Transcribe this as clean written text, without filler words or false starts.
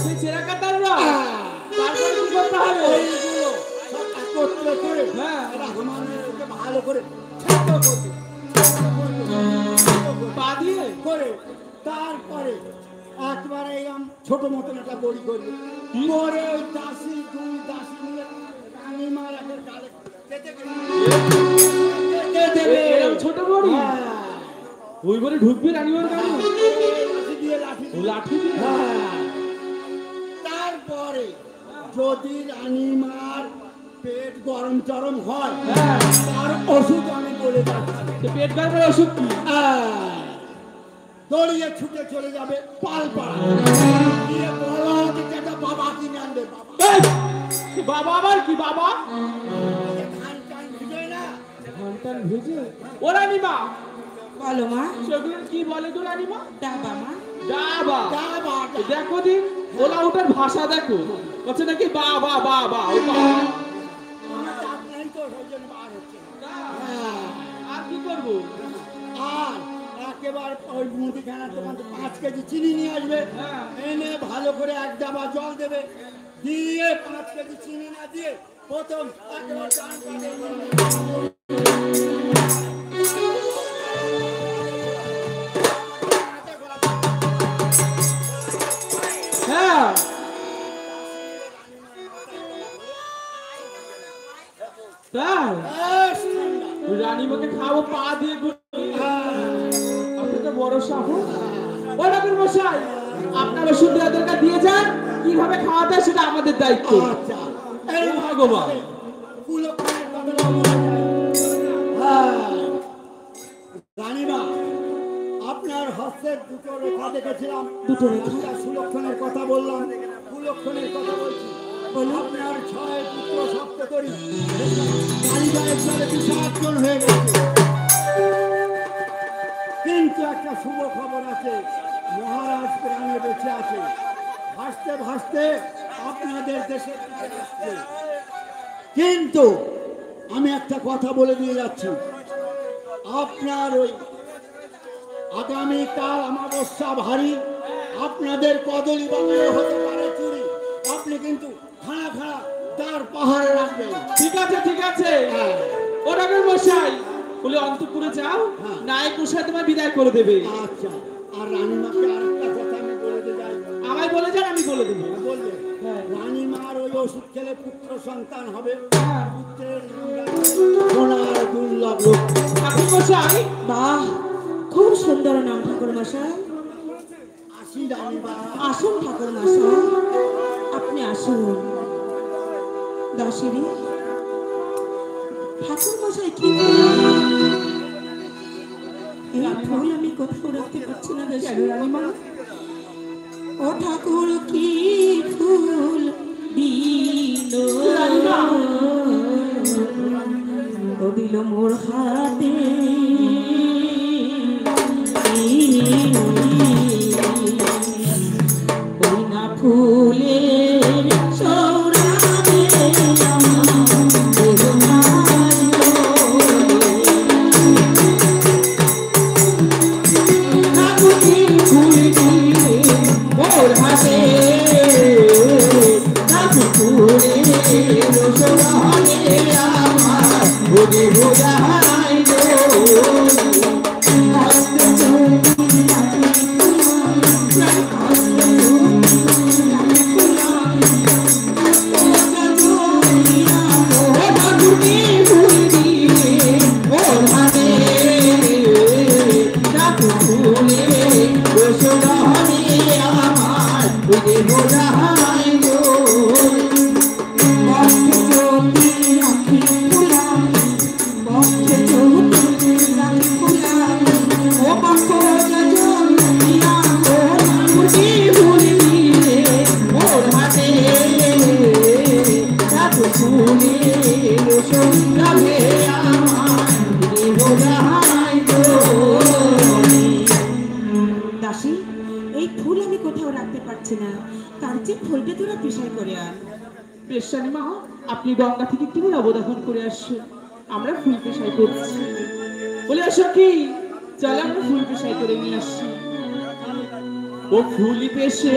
সেই চেরা কাটাররা তারপরে কি করতে হবে? এইগুলো সব একত্র করে হ্যাঁ আমাদেরকে ভালো করে ছেদ করবে, পা দিয়ে করে তারপরে একবারে এরকম ছোট মতন একটা বড়ি করবে, করে ওই দাসী দুই দাসী মিলে রানীমার একটা গালে কেটে দেবে। এরকম ছোট বড়ি হ্যাঁ, ওই বলে ঢুকবে রানীমার গাড়ি লাঠি দিয়ে লাঠি দিয়ে হ্যাঁ। তারপরে যদি রানীমার পেট গরম চরম হয় হ্যাঁ তার ওষুধ আমি বলে যাচ্ছি। তো পেট গরমের ওষুধ কি? দৌড়িয়ে ছুটে চলে যাবে পালপাড়া, গিয়ে বলো যে একটা বাবা কিনে আনবে। এই, বাবা আবার কি বাবা? খান টান ভিজোয় না, ঘন্টার ভেজে ও রানীমা বলো মা। সেগুলো কি বলে গো রানীমা? ডাবা মা। ডাবা ডাবা, দেখো দিন ওলা ওটার ভাষা দেখো বলছে নাকি বাবা বাবা ও বাবা। আমার চাপ নেই তো, ওই জন্য বার হচ্ছে না। আর কি করবো? আর একেবারে ওই মুদিখানা তোমার 5 কেজি চিনি নিয়ে আসবে, হ্যাঁ। এনে ভালো করে এক ডাবা জল দেবে, দিয়ে 5 কেজি চিনি না দিয়ে প্রথম একেবারে ডান হ্যাঁ তাই ওই রানীমাকে খাবো পা দিয়ে আপনি তো বড় সাহস। ও ডাক্তার মশাই আপনার ওষুধ দেওয়ার দরকার দিয়ে যান, কিভাবে খাওয়াতে হয় সেটা আমাদের দায়িত্ব। আচ্ছা, এই ভগবান কুলক্ষণের কথা বলা যায়। হ্যাঁ, রানীমা আপনার হস্তের দুটো রেখা দেখেছিলাম, দুটো রেখা? একটা সুলক্ষণের কথা বললাম, কুলক্ষণের কথা বলছি। আপনার 6 পুত্র সপ্ততরী কালীবাইয়ের সাথে 7 জন হয়ে গেছে, কিন্তু একটা শুভ খবর আছে, মহারাজ প্রাণে বেঁচে আছে, ভাসতে ভাসতে আপনাদের দেশে আসছে। কিন্তু আমি একটা কথা বলে দিয়ে যাচ্ছি, আপনার ওই আগামীকাল অমাবস্যা ভারী, আপনাদের কদলি বাগানে হতে পারে চুরি, আপনি কিন্তু খাড়া খাড়া তার পাহাড়ে রাখবেন। ঠিক আছে ঠিক আছে। হ্যাঁ। ও ডাক্তার মশাই বলে অন্তপুরে যাও, হ্যাঁ। নায়ক মশাই তোমায় বিদায় করে দেবে। আচ্ছা, আর রানীমাকে আরেকটা কথা আমি বলে দিয়ে যাই। আমায় বলে যান, আমি বলে দেবো। বললেন হ্যাঁ। রানীমার ওই ওষুধ খেলে পুত্র সন্তান হবে, হ্যাঁ। পুত্রের নাম রাখবে সোনার দুর্লভ লক্ষ্মী। ঠাকুর মশাই বাহ, খুব সুন্দর নাম ঠাকুর মশাই। আসি রানীমা। আসুন ঠাকুর মশাই, আপনি আসুন। দাসিনী ঠাকুর মশাই কি এই ফুল আমি কোথাও রাখতে পারছি না দাসিনী। রানীমা ও ঠাকুর কি ফুল দিল ও দিল মোর হাতে, ওই না ফুলের সৌরভে ফুল দিলে মোর হাতে, ফুলের সৌরভে আমার ভোগে ভোগাই দাসী, এই ফুল আমি কোথাও রাখতে পারছি না, তার চেয়ে ফুলটা তোরা পেশায় করে আন। বেশ রানীমা, আপনি গঙ্গা থেকে কিনে অবদাহন করে আসুন, আমরা ফুল পেশাই করছি। বলে আসো কি, চলো আমরা ফুল পেশাই করে নিয়ে আসছি। ও ফুলি পেশে